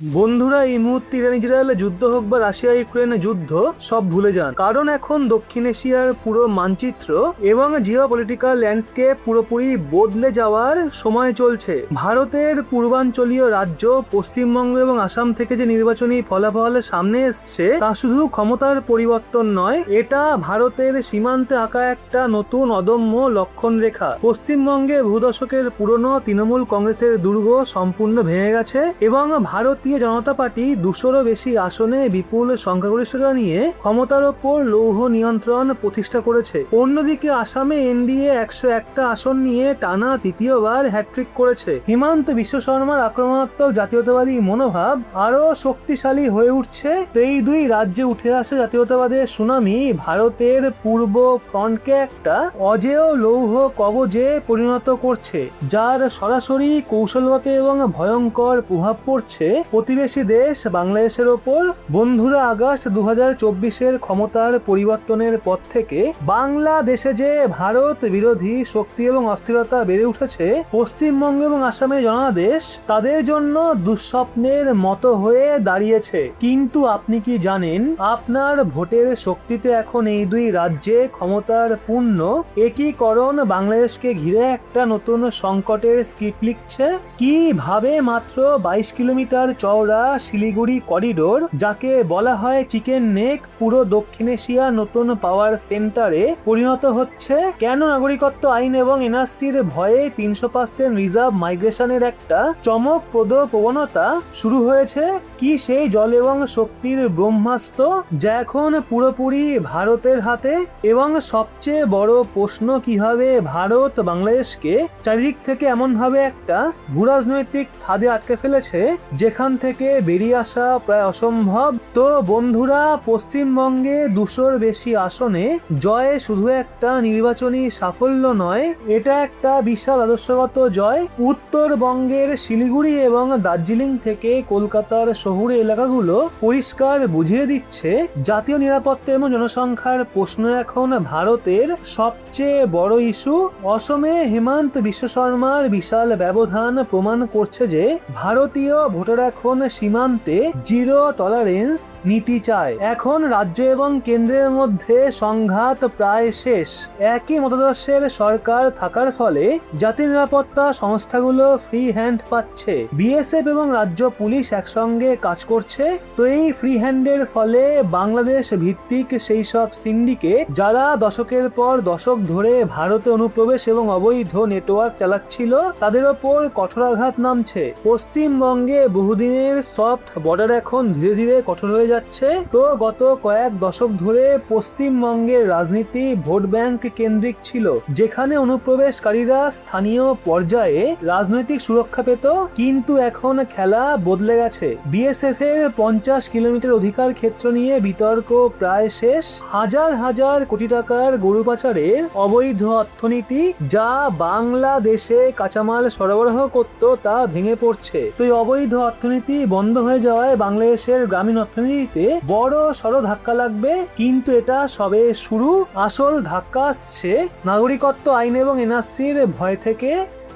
বন্ধুরা, এই মুহূর্তে ইরান ইসরায়েলে যুদ্ধ হোক বা রাশিয়া ইউক্রেনে যুদ্ধ, সব ভুলে যান। কারণ এখন দক্ষিণ এশিয়ার পুরো মানচিত্র এবং জিওপলিটিক্যাল ল্যান্ডস্কেপ পুরোপুরি বদলে যাওয়ার সময় চলছে। ভারতের পূর্বাঞ্চলীয় রাজ্য পশ্চিমবঙ্গ এবং আসাম থেকে যে নির্বাচনী ফলাফল সামনে এসছে, তা শুধু ক্ষমতার পরিবর্তন নয়, এটা ভারতের সীমান্তে আঁকা একটা নতুন অদম্য লক্ষণ রেখা। পশ্চিমবঙ্গে ভূদশকের পুরনো তৃণমূল কংগ্রেসের দুর্গ সম্পূর্ণ ভেঙে গেছে এবং ভারতীয় জনতা পার্টি 200-রও বেশি আসনে বিপুল সংখ্যাগরিষ্ঠতা নিয়ে ক্ষমতার ওপর লৌহ নিয়ন্ত্রণ প্রতিষ্ঠা করেছে। অন্যদিকে আসামে এনডিএ 101টা আসন নিয়ে টানা তৃতীয়বার হ্যাট্রিক করেছে। হিমন্ত বিশ্ব শর্মার আক্রমণাত্মক জাতীয়তাবাদী মনোভাব আরো শক্তিশালী হয়ে উঠছে। এই দুই রাজ্যে উঠে আসে জাতীয়তাবাদের সুনামি ভারতের পূর্ব ফ্রন্টকে একটা অজেয় লৌহ কবজে পরিণত করছে, যার সরাসরি কৌশলগত এবং ভয়ঙ্কর প্রভাব পড়ছে প্রতিবেশী দেশ বাংলাদেশের ওপর। বন্ধুরা, আগস্ট 2024-এর ক্ষমতার পরিবর্তনের পর থেকে বাংলাদেশে যে ভারত বিরোধী শক্তি এবং অস্থিরতা বেড়ে উঠেছে, পশ্চিমবঙ্গ এবং আসামের জনাদেশ তাদের জন্য দুঃস্বপ্নের মতো হয়ে দাঁড়িয়েছে। কিন্তু আপনি কি জানেন, আপনার ভোটের শক্তিতে এখন এই দুই রাজ্যে ক্ষমতার পূর্ণ একীকরণ বাংলাদেশকে ঘিরে একটা নতুন সংকটের স্ক্রিপ্ট লিখছে। কিভাবে মাত্র 22 কিলোমিটার চওড়া শিলিগুড়ি করিডোর, যাকে বলা হয় চিকেন নেক, পুরো দক্ষিণ এশিয়ার নতুন পাওয়ার সেন্টারে পরিণত হচ্ছে। কেন নাগরিকত্ব আইন এবং এনআরসির ভয়ে 300% রিজার্ভ মাইগ্রেশনের একটা চমকপ্রদ প্রবণতা শুরু হয়েছে। কি সেই জল এবং শক্তির ব্রহ্মাস্ত্র, যা এখন পুরোপুরি ভারতের হাতে? এবং সবচেয়ে বড় প্রশ্ন, কিভাবে ভারত বাংলাদেশকে চারিদিক থেকে এমনভাবে একটা ভূরাজনৈতিক ফাঁদে আটকে ফেলেছে যেখান থেকে বেরিয়ে আসা প্রায় অসম্ভব। তো বন্ধুরা, পশ্চিমবঙ্গে 200-র বেশি আসনে জয় শুধু একটা নির্বাচনী সাফল্য নয়, এটা একটা বিশাল আদর্শগত জয়। উত্তরবঙ্গের শিলিগুড়ি এবং দার্জিলিং থেকে কলকাতার শহুরে এলাকাগুলো পরিষ্কার বুঝিয়ে দিচ্ছে, জাতীয় নিরাপত্তা এবং জনসংখ্যার প্রশ্ন এখন ভারতের সবচেয়ে বড় ইস্যু। অসমে হিমন্ত বিশ্ব শর্মার বিশাল ব্যবধান প্রমাণ করছে যে ভারতীয় ভোটার এখন সীমান্তে জিরো টলারেন্স নীতি চায়। এখন রাজ্য এবং কেন্দ্রের মধ্যে সংঘাত প্রায় শেষ। একই মতাদর্শের সরকার থাকার ফলে জাতীয় নিরাপত্তা সংস্থাগুলো ফ্রি হ্যান্ড পাচ্ছে। বিএসএফ এবং রাজ্য পুলিশ একসঙ্গে কাজ করছে। তো এই ফ্রি হ্যান্ডের ফলে বাংলাদেশ ভিত্তিক সেই সব সিন্ডিকেট, যারা দশকের পর দশক ধরে ভারতে অনুপ্রবেশ এবং অবৈধ নেটওয়ার্ক চালাচ্ছিল, তাদের ওপর কঠোরাঘাত নামছে। পশ্চিমবঙ্গে বহুদিনের সফট বর্ডার এখন ধীরে ধীরে কঠোর হয়ে যাচ্ছে। তো গত কয়েক দশক ধরে পশ্চিমবঙ্গের রাজনীতি ভোট ব্যাংক কেন্দ্রিক ছিল, যেখানে অনুপ্রবেশকারীরা স্থানীয় পর্যায়ে রাজনৈতিক সুরক্ষা পেত। কিন্তু এখন খেলা বদলে গেছে। বিএসএফ এর 50 কিলোমিটার অধিকার ক্ষেত্র নিয়ে বিতর্ক প্রায় শেষ। হাজার হাজার কোটি টাকার গরু পাচারের অবৈধ অর্থনীতি, যা বাংলাদেশে কাঁচামাল সরবরাহ করত, তা ভেঙে পড়ছে। তো এই অবৈধ অর্থনীতি বন্ধ হয়ে যাওয়ায় বাংলাদেশের গ্রামীণ অর্থনীতিতে বড় সড় ধাক্কা লাগবে। কিন্তু এটা সবে শুরু। আসল ধাক্কা আসছে নাগরিকত্ব আইন এবং এনআরসির ভয় থেকে।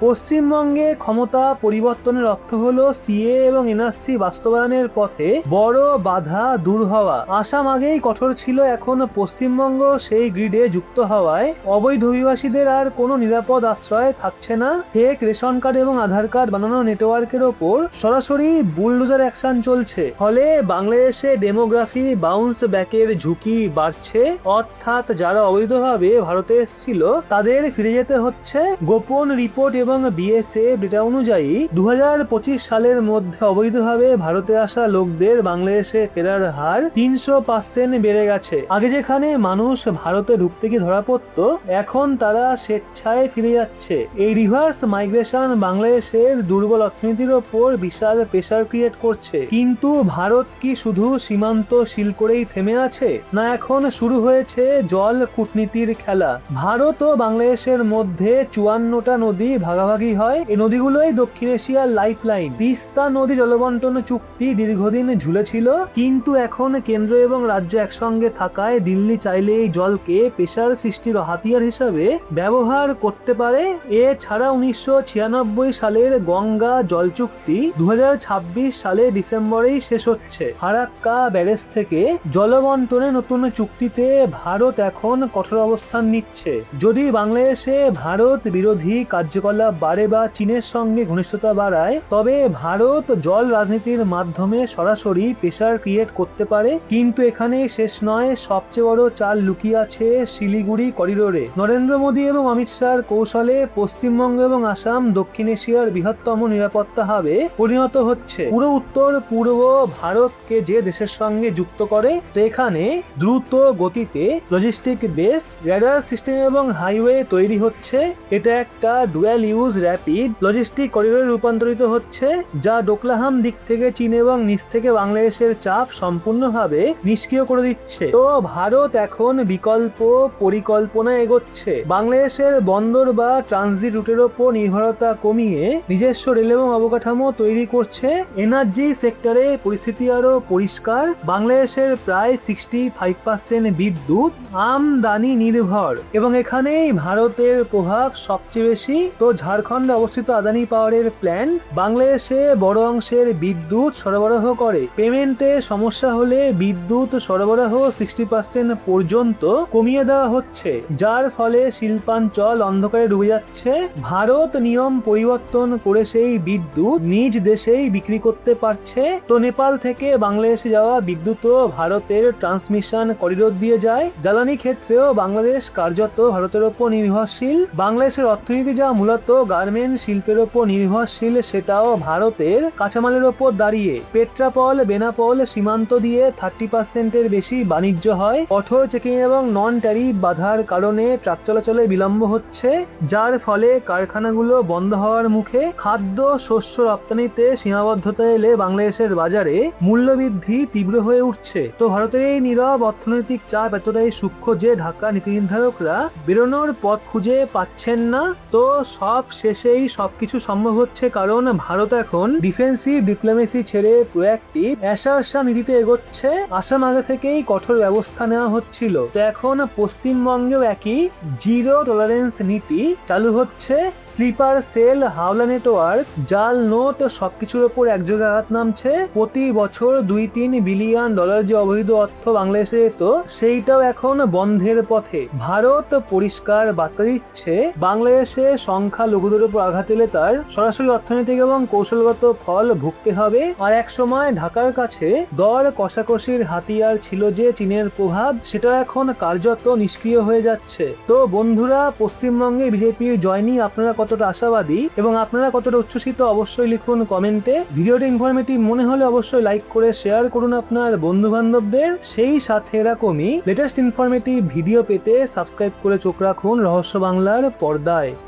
পশ্চিমবঙ্গে ক্ষমতা পরিবর্তনের অর্থ হলো সিএ এবং এনআরসি বাস্তবায়নের পথে বড় বাধা দূর হওয়া। আসাম আগেই কঠোর ছিল, এখন পশ্চিমবঙ্গ সেই গ্রিডে যুক্ত হওয়ায় অবৈধ অভিবাসীদের আর কোনো নিরাপদ আশ্রয় থাকছে না। ফেক রেশন কার্ড এবং আধার কার্ড বানানো নেটওয়ার্কের ওপর সরাসরি বুলডোজার অ্যাকশন চলছে। ফলে বাংলাদেশে ডেমোগ্রাফি বাউন্স ব্যাকের ঝুঁকি বাড়ছে। অর্থাৎ যারা অবৈধভাবে ভারতে এসেছিল, তাদের ফিরে যেতে হচ্ছে। গোপন রিপোর্ট এবং বিএসএফ ডেটা অনুযায়ী 2025 সালের মধ্যে অবৈধভাবে ভারতে আসা লোকদের বাংলাদেশে ফেরার হার 300% বেড়ে গেছে। আগে যেখানে মানুষ ভারতে ঢুকতে গিয়ে ধরা পড়ত, এখন তারা স্বেচ্ছায় ফিরে যাচ্ছে। এই রিভার্স মাইগ্রেশন বাংলাদেশের দুর্বল অর্থনীতির ওপর বিশাল প্রেসার ক্রিয়েট করছে। কিন্তু ভারত কি শুধু সীমান্ত সিল করেই থেমে আছে? না, এখন শুরু হয়েছে জল কূটনীতির খেলা। ভারত ও বাংলাদেশের মধ্যে 54টা নদী ভাগ ভাগাভাগি হয়। এই নদীগুলোই দক্ষিণ এশিয়ার লাইফ লাইন। তিস্তা নদী জলবন্টন চুক্তি দীর্ঘদিন ঝুলেছিল, কিন্তু এখন কেন্দ্র এবং রাজ্য একসঙ্গে থাকায় দিল্লি চাইলে এই জলকে পেশার সৃষ্টির হাতিয়ার হিসাবে ব্যবহার করতে পারে। এছাড়া 1996 সালের গঙ্গা জল চুক্তি 2026 সালে ডিসেম্বরেই শেষ হচ্ছে। ফারাক্কা ব্যারেজ থেকে জলবন্টনে নতুন চুক্তিতে ভারত এখন কঠোর অবস্থান নিচ্ছে। যদি বাংলাদেশে ভারত বিরোধী কার্যকলাপ বাড়ে বা চীনের সঙ্গে ঘনিষ্ঠতা বাড়ায়, তবে ভারত জল রাজনীতির মাধ্যমে সরাসরি প্রেসার ক্রিয়েট করতে পারে। কিন্তু এখানে শেষ নয়, সবচেয়ে বড় চাল লুকিয়ে আছে শিলিগুড়ি করিডোরে। নরেন্দ্র মোদী এবং অমিত শাহর কৌশলে পশ্চিমবঙ্গ এবং আসাম দক্ষিণ এশিয়ার বৃহত্তম নিরাপত্তা হাবে পরিণত হচ্ছে। পুরো উত্তর পূর্ব ভারতকে যে দেশের সঙ্গে যুক্ত করে, তো এখানে দ্রুত গতিতে লজিস্টিক বেস, রেডার সিস্টেম এবং হাইওয়ে তৈরি হচ্ছে। এটা একটা ডুয়াল ইউজ র্যাপিড লজিস্টিক করিডোরে রূপান্তরিত হচ্ছে, যা ডোকলাহাম দিক থেকে চীন এবং নিচ থেকে বাংলাদেশের চাপ সম্পূর্ণভাবে নিষ্ক্রিয় করে দিচ্ছে। তো ভারত এখন বিকল্প পরিকল্পনা এগোচ্ছে। বাংলাদেশের বন্দর বা ট্রানজিট রুটের ওপর নির্ভরতা কমিয়ে নিজস্ব রেল এবং অবকাঠামো তৈরি করছে। এনার্জি সেক্টরে পরিস্থিতি আরো পরিষ্কার। বাংলাদেশের প্রায় 65% বিদ্যুৎ আমদানি নির্ভর এবং এখানেই ভারতের প্রভাব সবচেয়ে বেশি। তো ঝাড়খণ্ডে অবস্থিত আদানি পাওয়ারের প্ল্যান্ট বাংলাদেশে বড় অংশের বিদ্যুৎ সরবরাহ করে। পেমেন্টে সমস্যা হলে বিদ্যুৎ সরবরাহ 60% পর্যন্ত কমিয়ে দেওয়া হচ্ছে, যার ফলে শিল্পাঞ্চল অন্ধকারে ডুবে যাচ্ছে। ভারত নিয়ম পরিবর্তন করে সেই বিদ্যুৎ নিজ দেশেই বিক্রি করতে পারছে। তো নেপাল থেকে বাংলাদেশে যাওয়া বিদ্যুৎও ভারতের ট্রান্সমিশন করিডোর দিয়ে যায়। জ্বালানি ক্ষেত্রেও বাংলাদেশ কার্যত ভারতের ওপর নির্ভরশীল। বাংলাদেশের অর্থনীতি যা মূলত গার্মেন্ট শিল্পের ওপর নির্ভরশীল, সেটাও ভারতের কাঁচামালের ওপর দাঁড়িয়ে। পেট্রাপল বেনাপোল সীমান্ত দিয়ে 30%-এর বেশি বাণিজ্য হয়। কঠোর চেকিং এবং নন ট্যারিফ বাধার কারণে ট্রাক চলাচলে বিলম্ব হচ্ছে, যার ফলে কারখানাগুলো বন্ধ হওয়ার মুখে। খাদ্য শস্য রপ্তানিতে সীমাবদ্ধতা এলে বাংলাদেশের বাজারে মূল্যবৃদ্ধি তীব্র হয়ে উঠছে। তো ভারতের এই নীরব অর্থনৈতিক চাপ এতটাই সূক্ষ্ম যে ঢাকা নীতি নির্ধারকরা বেরোনোর পথ খুঁজে পাচ্ছেন না। তো সব শেষেই সবকিছু সম্ভব হচ্ছে কারণ ভারত এখন ডিফেন্সিভ ডিপ্লোমেসি ছেড়ে প্রোঅ্যাক্টিভ অ্যাসারশন নীতিতে এগোচ্ছে। আসাম আগে থেকেই কঠোর ব্যবস্থা নেওয়া হচ্ছিল, তো এখন পশ্চিমবঙ্গেও একই জিরো টলারেন্স নীতি চালু হচ্ছে। স্লিপার সেল, হাওলা নেটওয়ার্ক, জাল নোট সবকিছুর উপর একযোগে আঘাত নামছে। প্রতি বছর 2-3 বিলিয়ন ডলার যে অবৈধ অর্থ বাংলাদেশে যেত, সেইটাও এখন বন্ধের পথে। ভারত পরিষ্কার বার্তা দিচ্ছে, বাংলাদেশে সংখ্যালঘুদের উপর আঘাত এলে তার সরাসরি অর্থনৈতিক এবং কৌশলগত ফল ভুগতে হবে। আর এক সময় ঢাকার কাছে দর কষাকষির হাতিয়ার ছিল যে চীনের প্রভাব, সেটা এখন কার্যত নিষ্ক্রিয় হয়ে যাচ্ছে। তো বন্ধুরা, পশ্চিমবঙ্গে বিজেপির জয় নিয়ে আপনারা কতটা আশাবাদী এবং আপনারা কতটা উচ্ছ্বসিত অবশ্যই লিখুন কমেন্টে। ভিডিওটি ইনফরমেটিভ মনে হলে অবশ্যই লাইক করে শেয়ার করুন আপনার বন্ধু বান্ধবদের। সেই সাথে এরকমই লেটেস্ট ইনফরমেটিভ ভিডিও পেতে সাবস্ক্রাইব করে চোখ রাখুন রহস্য বাংলার পর্দায়।